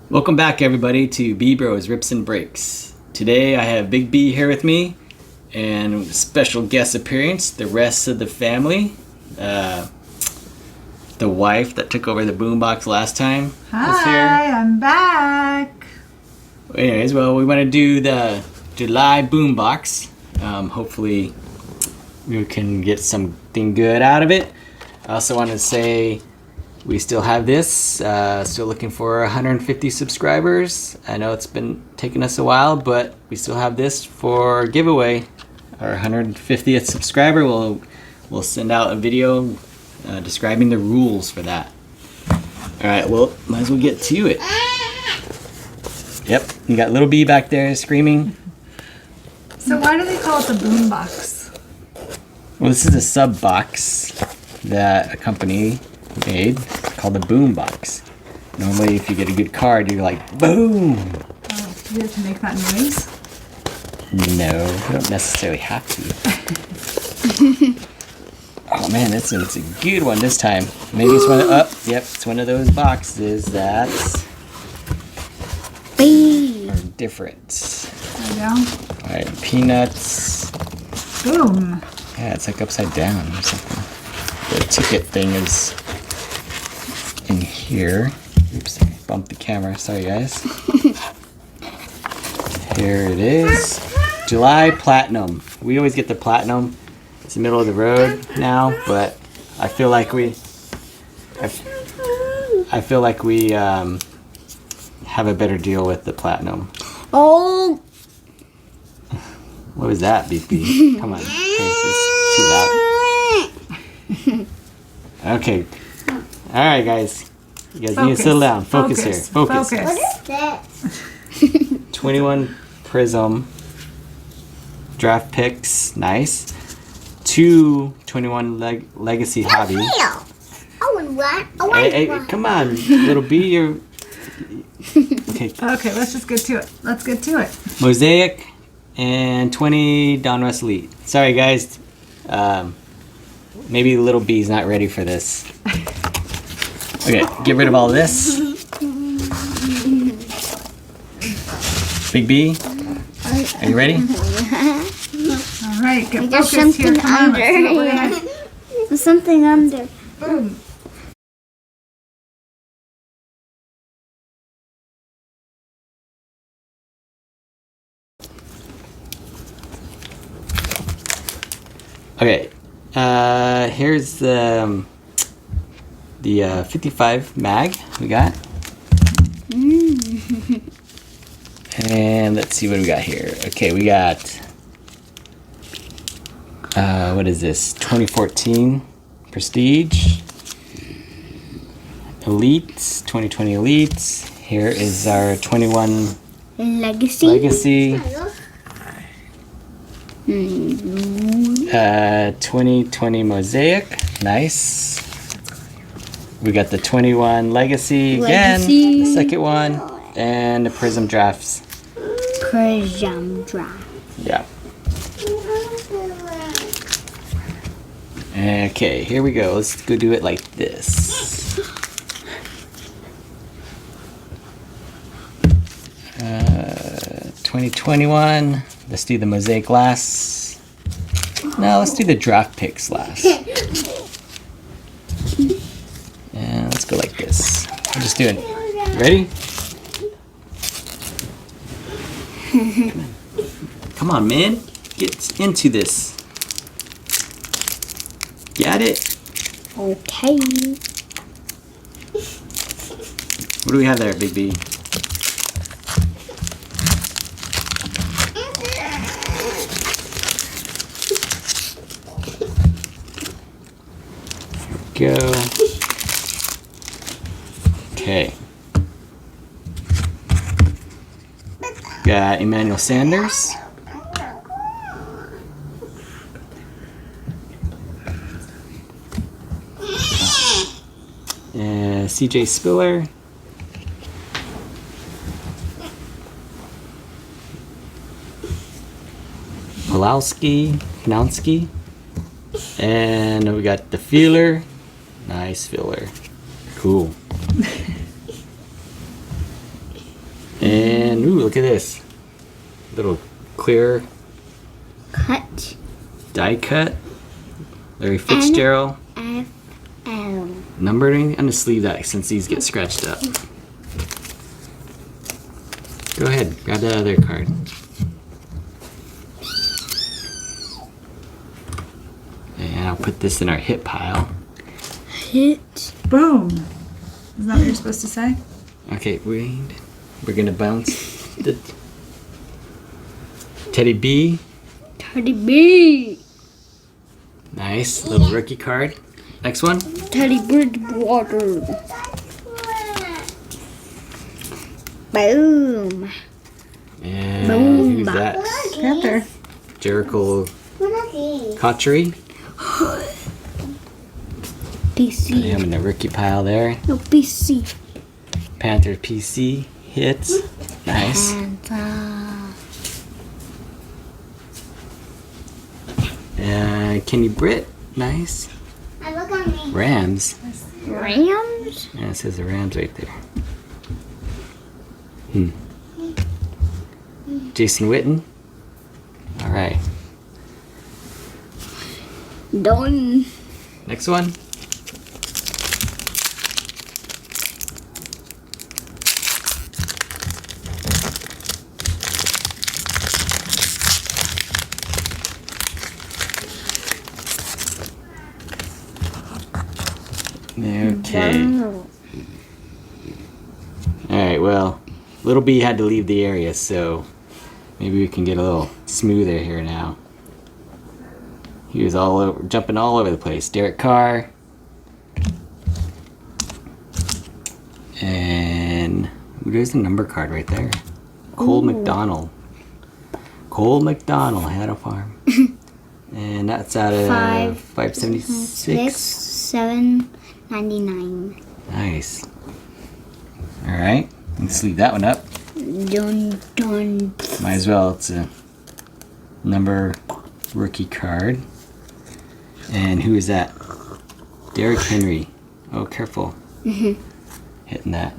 Welcome back, everybody, to B Bros Rips and Breaks. Today I have Big B here with me and special guest appearance, the rest of the family. The wife that took over the boombox last time is here. Hi, I'm back. Anyways, well, we want to do the July Boombox. Hopefully we can get something good out of it. I also want to say we still have this, still looking for 150 subscribers. I know it's been taking us a while, but we still have this for giveaway. Our 150th subscriber will send out a video describing the rules for that. Alright, well, might as well get to it. Yep, you got little B back there screaming. So why do they call it the boombox? Well, this is a sub box that a company made called the Boombox. Normally, if you get a good card, you're like, boom! Oh, do you have to make that noise? No, you don't necessarily have to. Oh man, it's a good one this time. Maybe it's one of, yep, it's one of those boxes that's are different. There we go. Alright, peanuts. Boom. Yeah, it's like upside down or something. The ticket thing is in here. Oops, I bumped the camera. Sorry, guys. Here it is. July Platinum. We always get the Platinum. It's the middle of the road now, but I feel like we have a better deal with the Platinum. Oh. What was that, BP? Come on. It's too loud. Okay. Alright, guys. You guys need to settle down. Focus here. Focus. What is that? 21 Prism draft picks. Nice. 2 21 Legacy Hobby. I want one. I want Hey, one. come on, little B. You're... Okay. Okay, let's just get to it. Let's get to it. Mosaic and 20 Donruss Elite. Sorry, guys. Maybe little B's not ready for this. Okay, get rid of all this. Big B, are you ready? All right, get There's focused here. something Come on, let's see what we're under. gonna... There's something under. Boom. Okay, here's the 55 mag we got. And let's see what we got here. Okay, we got, what is this? 2014 Prestige. Elites, 2020 Elites. Here is our 21 Legacy. Legacy. 2020 Mosaic. Nice. We got the 21 Legacy again. Legacy. The second one. And the Prism Drafts. Prism draft. Yeah. Okay, here we go. Let's go do it like this. 2021. Let's do the Mosaic glass. No, let's do the draft picks last. And let's go like this. I'm just doing. Ready? Come on, man. Get into this. Got it? Okay. What do we have there, Big B? Go. Okay. Got Emmanuel Sanders. CJ Spiller. Panowski. And we got the feeler. Nice filler. Cool. Ooh, look at this. Little clear Cut. die cut. Larry Fitzgerald. NFL. Numbering. I'm gonna sleeve that since these get scratched up. Go ahead, grab that other card. And I'll put this in our hit pile. Hit. Boom. Is that what you're supposed to say? Okay, we're gonna bounce the Teddy B. Teddy B. Nice little rookie card. Next one. Teddy Bridgewater. Boom. And Boom. who's that? Panther. Jericho Cotchery. PC. Put him in the rookie pile there. No PC. Panther PC hits. Nice. Kenny Britt. Nice. Look on me. Rams. Rams? Yeah, it says the Rams right there. Jason Witten. All right. Done. Next one. Okay. Alright, well, Little B had to leave the area, so maybe we can get a little smoother here now. He was jumping all over the place. Derek Carr. And there's the number card right there. Cole McDonald. Cole McDonald had a farm. And that's out of 576. 7.99. Nice. Alright, let's leave that one up. Dun dun. Might as well. It's a number rookie card. And who is that? Derrick Henry. Oh, careful. Hitting that.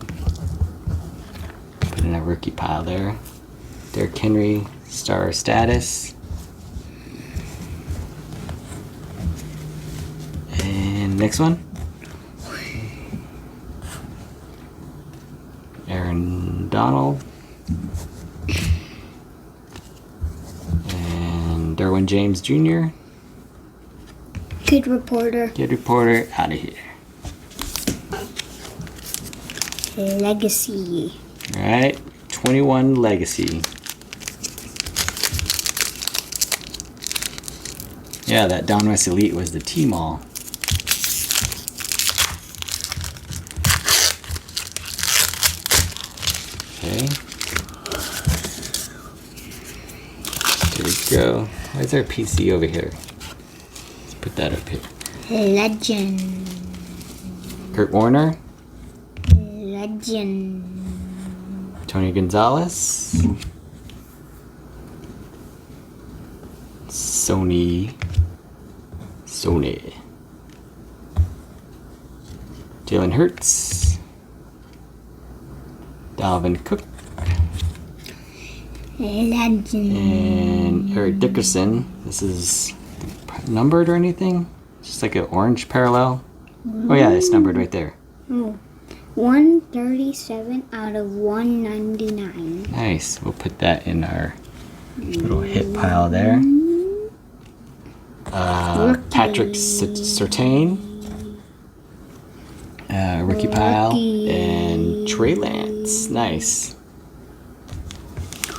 Put in a rookie pile there. Derrick Henry, star status. And next one. Aaron Donald. And Derwin James Jr. Kid reporter. Kid reporter out of here. Legacy. Alright, 21 legacy. Yeah, that Down West Elite was the T-Mall. Okay. There we go. Why is there a PC over here? Let's put that up here. Legend. Kurt Warner. Legend. Tony Gonzalez. Sony. Jalen Hurts. Dalvin Cook. Legend. And Eric Dickerson. This is numbered or anything? Just like an orange parallel. Oh yeah, it's numbered right there. Oh. 137 out of 199. Nice. We'll put that in our little hit pile there. Patrick Surtain. Rookie pile. And Trey Lance. Nice.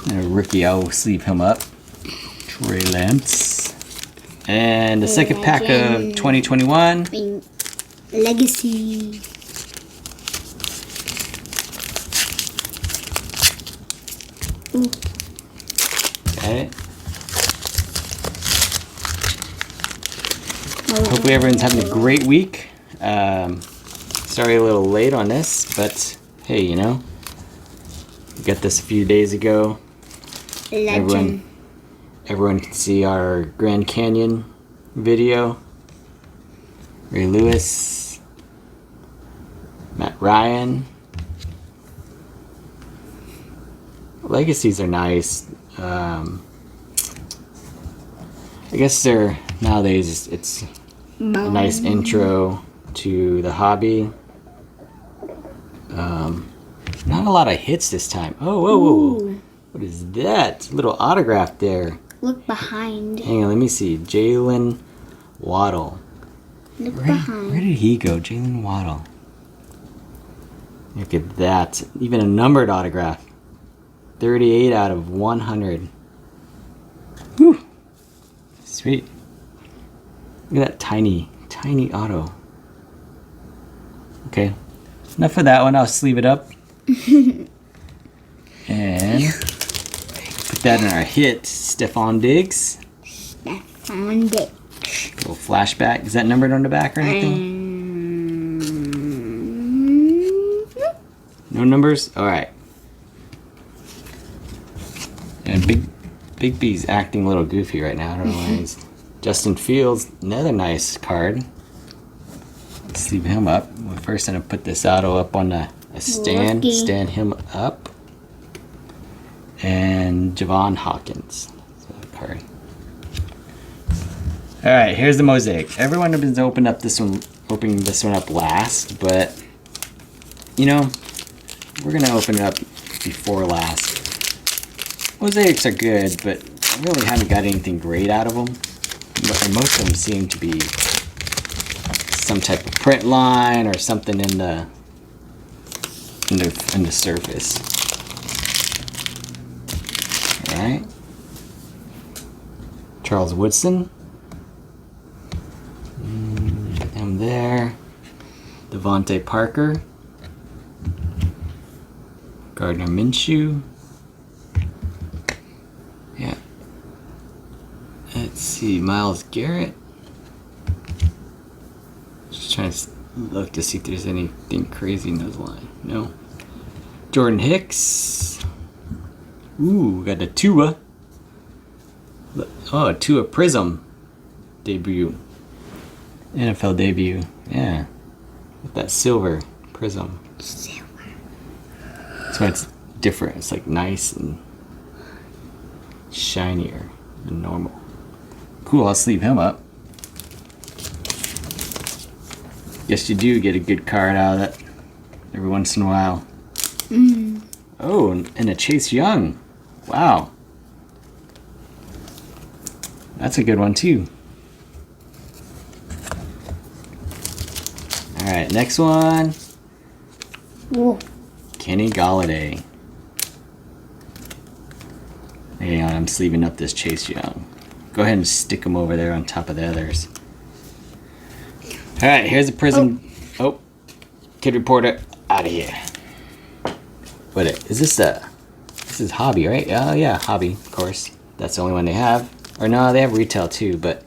And a rookie, I'll sleeve him up. Trey Lance. And the second pack of 2021. Legacy. Ooh. Okay. Hopefully everyone's having a great week. Sorry a little late on this, but hey, you know, we got this a few days ago. Legend. Everyone can see our Grand Canyon video. Ray Lewis, Matt Ryan, legacies are nice. I guess they're nowadays it's a nice intro to the hobby. Not a lot of hits this time. Oh, whoa, whoa. Ooh. What is that? A little autograph there. Look behind. Hang on, let me see. Jalen Waddle. Look Where behind. did he go? Jalen Waddle. Look at that. Even a numbered autograph. 38 out of 100. Whew. Sweet. Look at that tiny auto. Okay. Enough of that one. I'll sleeve it up. And put that in our hit. Stephon Diggs. Stephon Diggs. Little flashback. Is that numbered on the back or anything? No numbers? Alright. And Big B's acting a little goofy right now. I don't know why he's... Justin Fields, another nice card. Let's leave him up. Well, first I'm going to put this auto up on a stand. Lucky. Stand him up. And Javon Hawkins. That's a card. Alright, here's the mosaic. Everyone has been opening this one up last, but you know, we're gonna open it up before last. Mosaics are good, but I really haven't got anything great out of them. But most of them seem to be some type of print line or something in the surface. All right, Charles Woodson. Him there. Devontae Parker. Gardner Minshew. Yeah. Let's see, Myles Garrett. Just trying to look to see if there's anything crazy in those lines. No. Jordan Hicks. Ooh, got a Tua. Oh, a Tua Prism debut. NFL debut. Yeah. With that silver prism. Silver. That's why it's different. It's like nice and shinier than normal. Cool, I'll sleeve him up. Guess you do get a good card out of that every once in a while. Oh, and a Chase Young. Wow. That's a good one too. Alright, next one. Whoa. Kenny Galladay. Hang on, I'm sleeving up this Chase Young. Go ahead and stick them over there on top of the others. Alright, here's a prism. Oh, Kid Reporter, out of here. What is this? This is Hobby, right? Oh yeah, Hobby, of course. That's the only one they have. Or no, they have retail too, but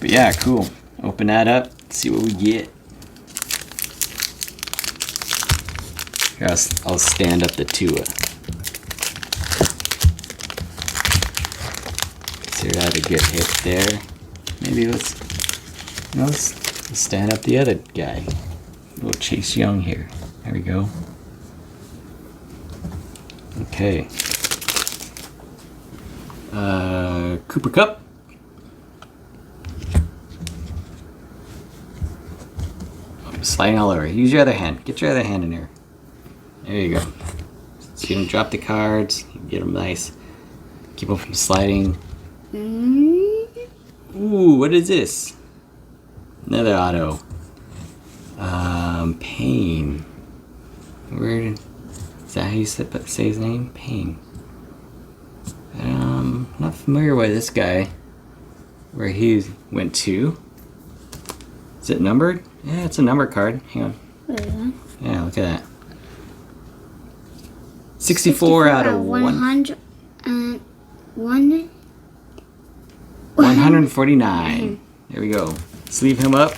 yeah, cool. Open that up, see what we get. Here, I'll stand up the Tua. See, I had a good hit there. Maybe let's stand up the other guy. Little Chase Young here. There we go. Okay. Cooper Kupp. I'm sliding all over. Use your other hand. Get your other hand in here. There you go. So you don't drop the cards. You get them nice. Keep them from sliding. Ooh, what is this? Another auto. Payne. Where is that how you say his name? Payne. Not familiar with this guy. Where he went to. Is it numbered? Yeah, it's a number card. Hang on. Yeah, look at that. 64 out of 100. 149. There we go. Sleeve him up.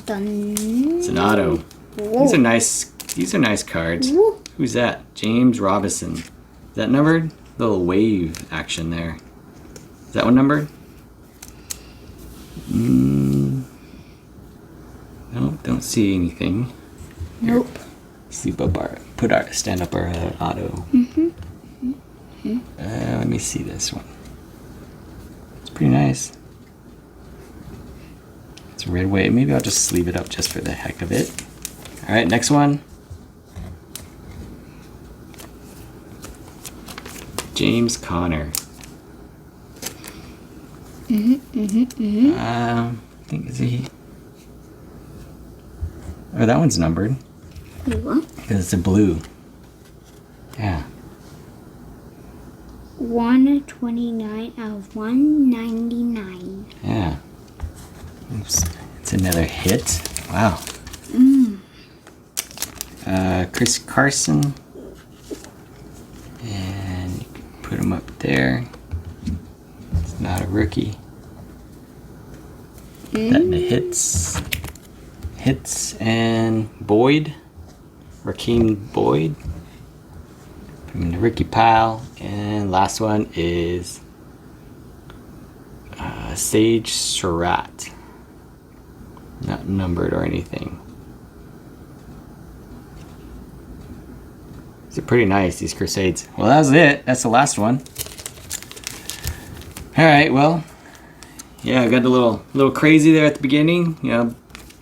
Done. It's an auto. Whoa. These are nice. These are nice cards. Whoa. Who's that? James Robinson. Is that numbered? Little wave action there. Is that one numbered? Nope, don't see anything. Nope. Sleeve up our stand up our auto. Let me see this one. It's pretty nice. It's a red wave. Maybe I'll just sleeve it up just for the heck of it. All right, next one. James Conner. I think is he? Oh, that one's numbered. Wait, what? Because it's a blue. Yeah. 129 out of 199. Yeah. Oops. It's another hit. Wow. Chris Carson. And you can put him up there. It's not a rookie. That in the hits. Hits and Boyd. Rakeem Boyd. Put him in the rookie pile. And last one is Sage Surratt. Not numbered or anything. These are pretty nice, these Crusades. Well, that was it. That's the last one. Alright, well, yeah, I got a little crazy there at the beginning. You know,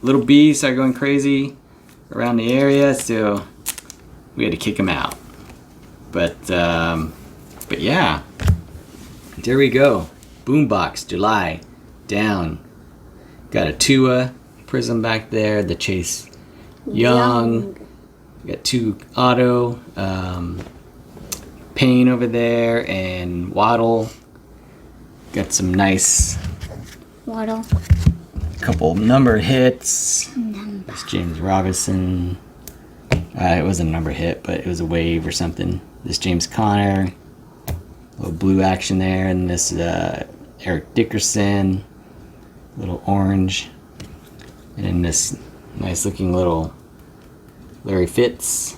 little B started going crazy around the area, so we had to kick him out. But yeah, there we go. Boombox, July, down. Got a Tua Prism back there, the Chase Young. Got 2 auto, Payne over there, and Waddle. Got some nice Waddle. couple number hits. There's James Robinson. It wasn't a number hit, but it was a wave or something. This James Conner. Little blue action there, and this Eric Dickerson. Little orange. And then this nice looking little Larry Fitz.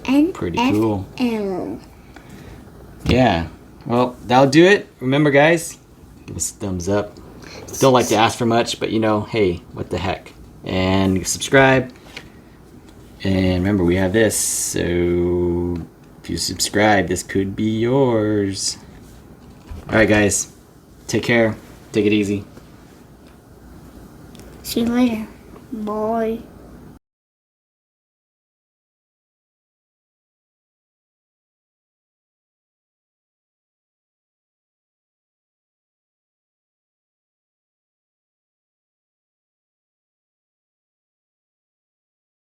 Pretty cool. Yeah. Well, that'll do it. Remember, guys, give us a thumbs up. Don't like to ask for much, but you know, hey, what the heck. And subscribe. And remember, we have this. So if you subscribe, this could be yours. All right, guys. Take care. Take it easy. See you later. Bye.